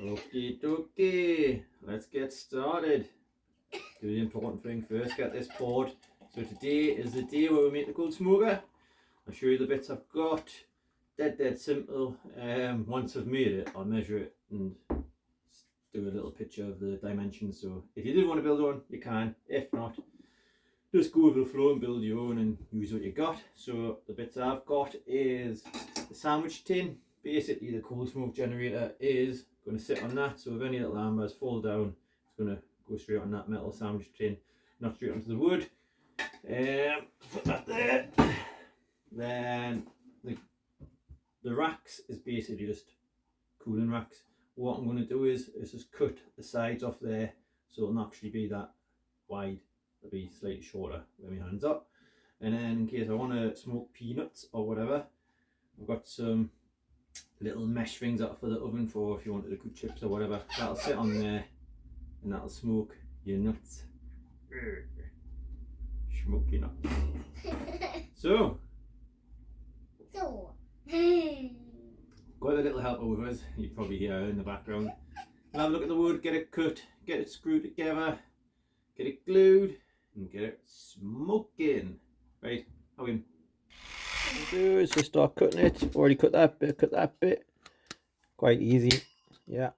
Okie dokie, let's get started. Do the important thing first, get this poured. So today is the day where we make the cold smoker. I'll show you the bits I've got. Dead simple. Once I've made it, I'll measure it and do a little picture of the dimensions. So if you did want to build one, you can. If not, just go with the flow and build your own and use what you got. So the bits I've got is the sandwich tin. Basically the cold smoke generator is going to sit on that, so if any little ambers fall down, it's going to go straight on that metal sandwich tin, not straight onto the wood. Put that there. Then the racks is basically just cooling racks. What I'm going to do is just cut the sides off there so it'll not actually be that wide. It'll be slightly shorter where my hands are. And then in case I want to smoke peanuts or whatever, I've got some little mesh things out for the oven for if you wanted to cook chips or whatever. That'll sit on there and that'll smoke your nuts. Smoke your nuts. So got a little helper with us, you probably hear her in the background. We'll have a look at the wood, get it cut, get it screwed together, get it glued and get it smoking. Right, how in? Do is just start cutting it. Already cut that bit. Quite easy, yeah.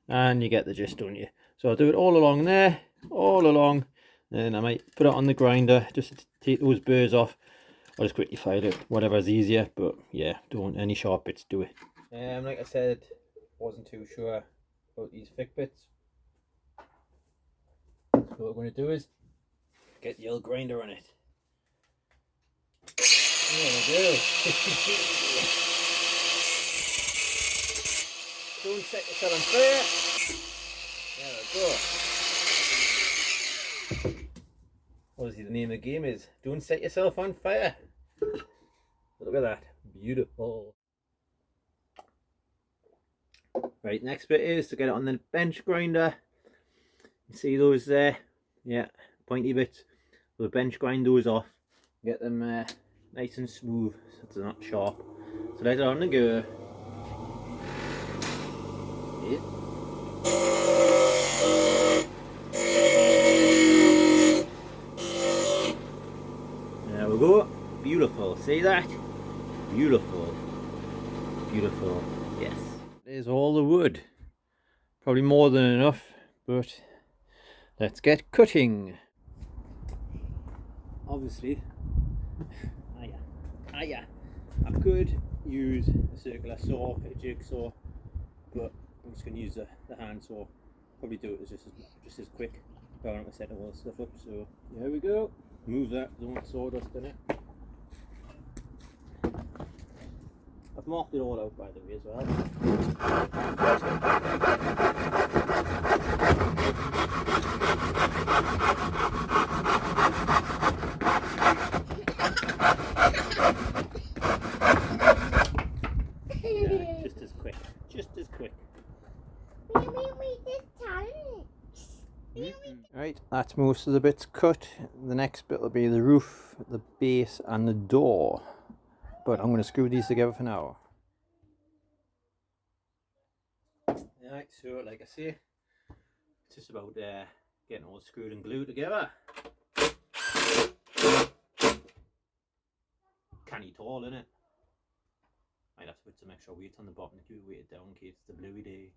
And you get the gist, don't you? So I'll do it all along there, and I might put it on the grinder just to take those burrs off. I'll just quickly file it, whatever's easier, but yeah, don't want any sharp bits, do it. Like I said, wasn't too sure about these thick bits. So what we're going to do is get the old grinder on it. There we go. Don't set yourself on fire. There we go. Obviously the name of the game is don't set yourself on fire. Look at that. Beautiful. Right, next bit is to get it on the bench grinder. You see those there? Yeah, pointy bits. We'll bench grind those off. Get them nice and smooth so they're not sharp. So let it on the go. Yeah. There we go. Beautiful. See that? Beautiful. Beautiful. Yes. There's all the wood. Probably more than enough, but let's get cutting. Obviously, I could use a circular saw, a jigsaw, but I'm just going to use the hand saw. Probably do it just as quick. I don't want to set all the stuff up, so there we go. Move that, don't want sawdust in it. I've marked it all out by the way as well. Yeah, just as quick. Right, that's most of the bits cut. The next bit will be the roof, the base and the door. But I'm going to screw these together for now. Alright, so like I say, it's just about getting all screwed and glued together. Canny tall, innit? Might have to put some extra weight on the bottom to keep it weighted down in case it's a bluey day.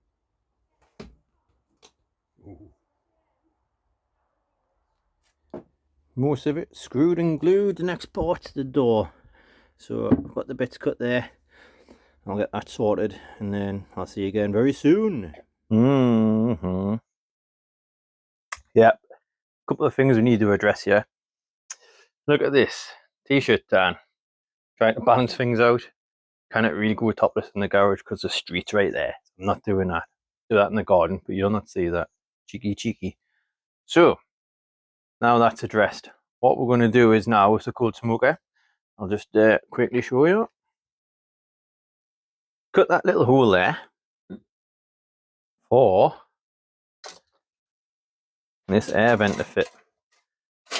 Ooh. Most of it screwed and glued. The next part's the door. So I've got the bits cut there. I'll get that sorted and then I'll see you again very soon. Yep. A couple of things we need to address here. Look at this t-shirt, Dan. Trying to balance things out. Cannot really go topless in the garage because the street's right there. I'm not doing that. Do that in the garden, but you'll not see that. Cheeky. So now that's addressed. What we're going to do is now with the cold smoker, I'll just quickly show you. Cut that little hole there for this air vent to fit.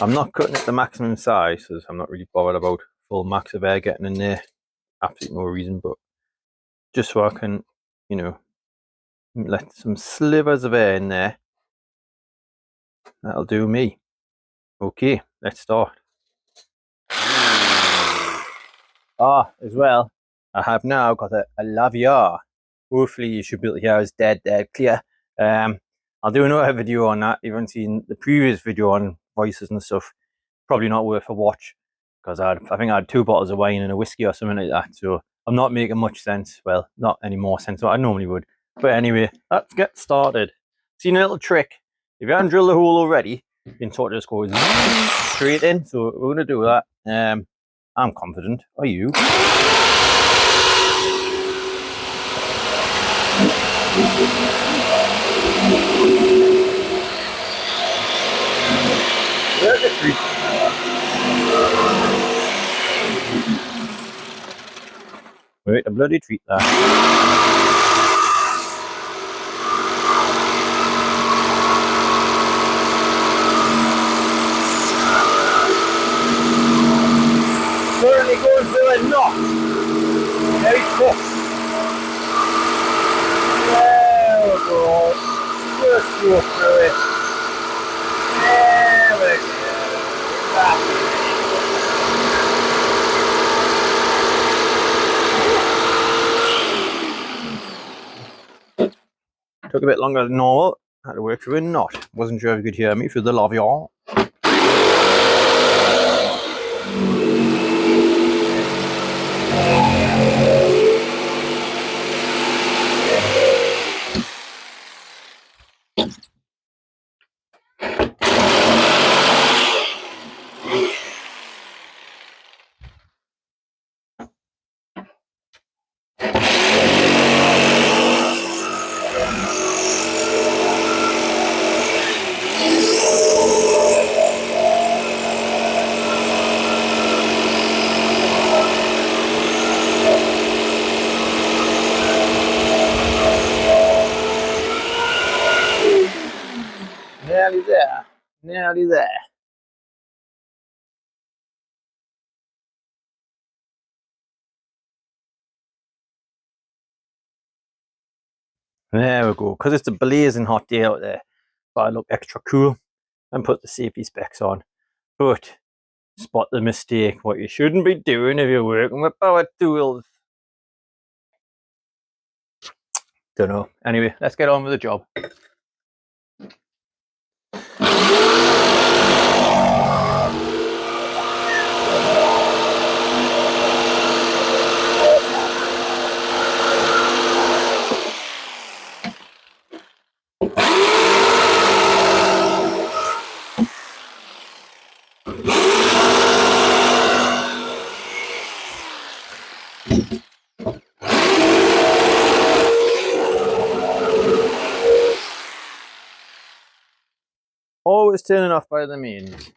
I'm not cutting it the maximum size because I'm not really bothered about full max of air getting in there. Absolutely no reason, but just so I can, you know, let some slivers of air in there. That'll do me. Okay, let's start. As well, I have now got a laviar. Hopefully you should be able to hear us dead clear. I'll do another video on that. You haven't seen the previous video on voices and stuff. Probably not worth a watch because I think I had 2 bottles of wine and a whiskey or something like that. So I'm not making much sense. Well, not any more sense than I normally would. But anyway, let's get started. Seen a little trick. If you haven't drilled a hole already, you can sort of just go straight in. So we're going to do that. I'm confident. Are you? Where's the treat? Wait, a bloody treat there. Currently going through a knot. Very tough. There we go. Just go through it. There we go. Took a bit longer than normal. Had to work through a knot. Wasn't sure if you could hear me through the laviar. Nearly there. Nearly there. There we go. Because it's a blazing hot day out there, but I look extra cool and put the safety specs on. But spot the mistake. What you shouldn't be doing if you're working with power tools. Don't know. Anyway, let's get on with the job. Always turning off by the means.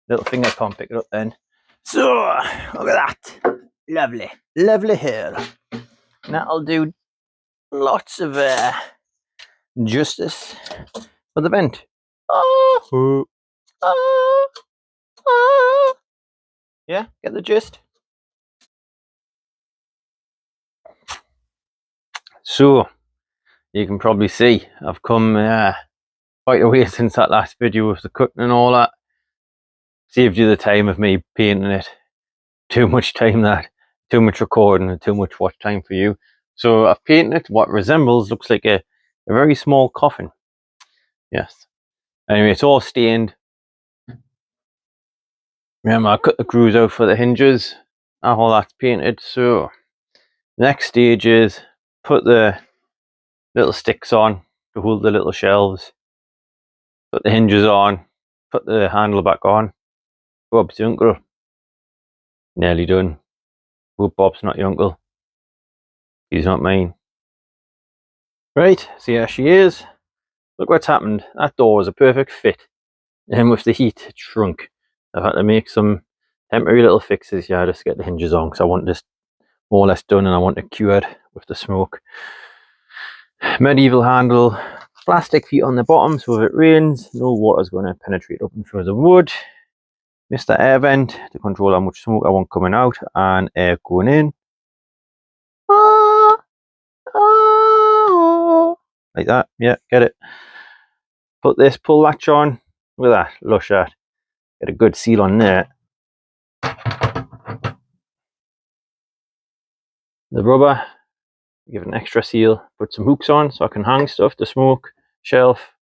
Little finger can't pick it up then. So, look at that. Lovely. Lovely hair. That'll do lots of justice for the vent. Oh, oh, oh. Yeah, get the gist? So, you can probably see I've come quite a way since that last video with the cutting and all that. Saved you the time of me painting it. Too much time that. Too much recording and too much watch time for you. So I've painted it what resembles, looks like a very small coffin. Yes. Anyway, it's all stained. Remember, I cut the grooves out for the hinges. All that's painted. So next stage is put the little sticks on to hold the little shelves. Put the hinges on. Put the handle back on. Bob's your uncle. Nearly done. Hope Bob's not your uncle. He's not mine. Right, so here she is. Look what's happened. That door is a perfect fit. And with the heat, it shrunk. I've had to make some temporary little fixes here just to get the hinges on because I want this more or less done and I want it cured with the smoke. Medieval handle, plastic feet on the bottom, so if it rains, no water's going to penetrate up and through the wood. Mr. Air Vent to control how much smoke I want coming out and air going in. Like that, yeah, get it. Put this pull latch on. Look at that, lush that. Get a good seal on there. The rubber, give it an extra seal. Put some hooks on so I can hang stuff, the smoke, shelf,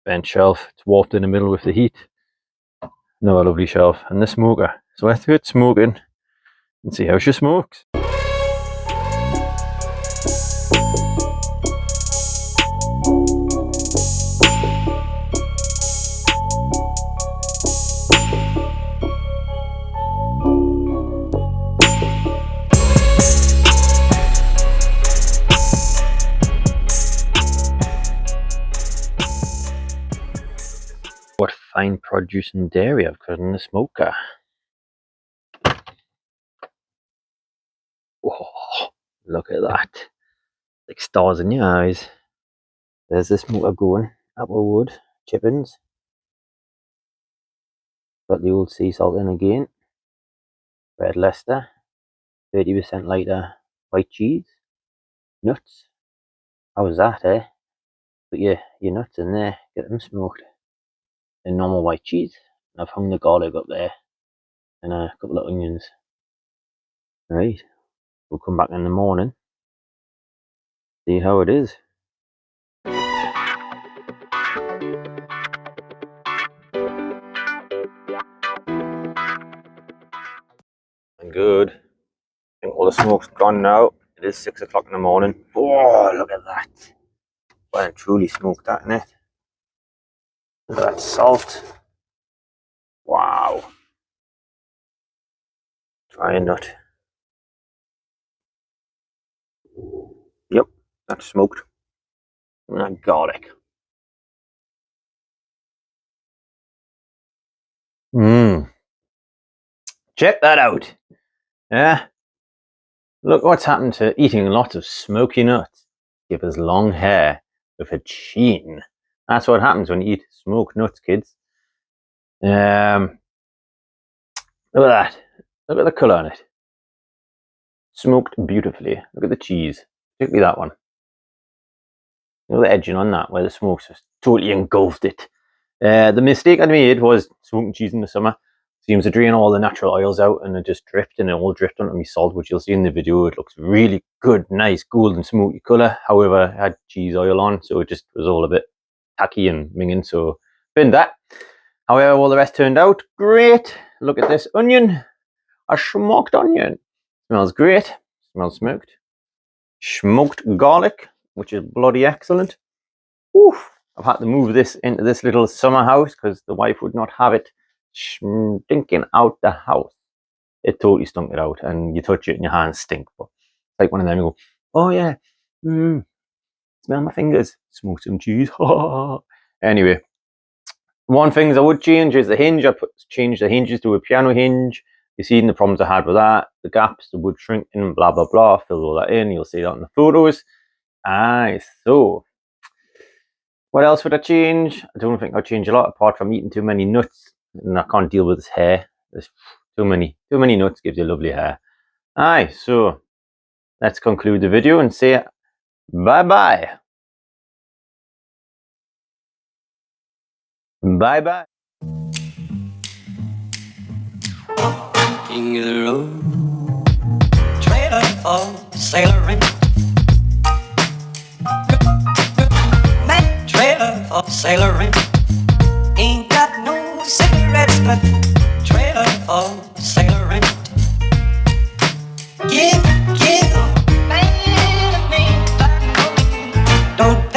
bench shelf. It's warped in the middle with the heat. Another lovely shelf, and the smoker. So let's get smoking and see how she smokes. What fine produce and dairy I've got in the smoker. Oh, look at that. Like stars in your eyes. There's the smoker going. Applewood, chippings. Got the old sea salt in again. Red Leicester. 30% lighter white cheese. Nuts. How was that, eh? Put your nuts in there. Get them smoked. And normal white cheese. I've hung the garlic up there. And a couple of onions. Right. We'll come back in the morning. See how it is. Good. I think all the smoke's gone now. It is 6 o'clock in the morning. Oh, look at that. Well, truly smoked that, innit? Look at that salt. Wow. Try a nut. Yep, that's smoked. And that garlic. Check that out. Yeah. Look what's happened to eating lots of smoky nuts. Give us long hair with a sheen. That's what happens when you eat smoked nuts, kids. Look at that. Look at the colour on it. Smoked beautifully. Look at the cheese. Particularly that one. Look at the edging on that, where the smoke's just totally engulfed it. The mistake I made was smoking cheese in the summer. Seems to drain all the natural oils out and it just drift, and it all drift onto my salt, which you'll see in the video. It looks really good, nice, golden, smoky colour. However, it had cheese oil on, so it just was all a bit tacky and minging, so binned that. However, all the rest turned out great. Look at this onion. A smoked onion. Smells great. Smells smoked. Smoked garlic, which is bloody excellent. Oof. I've had to move this into this little summer house because the wife would not have it stinking out the house. It totally stunk it out, and you touch it and your hands stink. But it's like one of them, you go, oh yeah, smell my fingers, smoke some cheese. Anyway, one thing I would change is the hinge. Changed the hinges to a piano hinge. You've seen the problems I had with that, the gaps, the wood shrinking, blah blah blah. Fill all that in. You'll see that in the photos. Aye, so what else would I change? I don't think I'd change a lot apart from eating too many nuts, and I can't deal with this hair. There's too many nuts gives you lovely hair. Aye, so let's conclude the video and say bye bye. Bye bye. King of the road, trailer for sailoring. Man, trailer for sailoring. Ain't got no cigarettes, but trailer for sailoring. Give, man, don't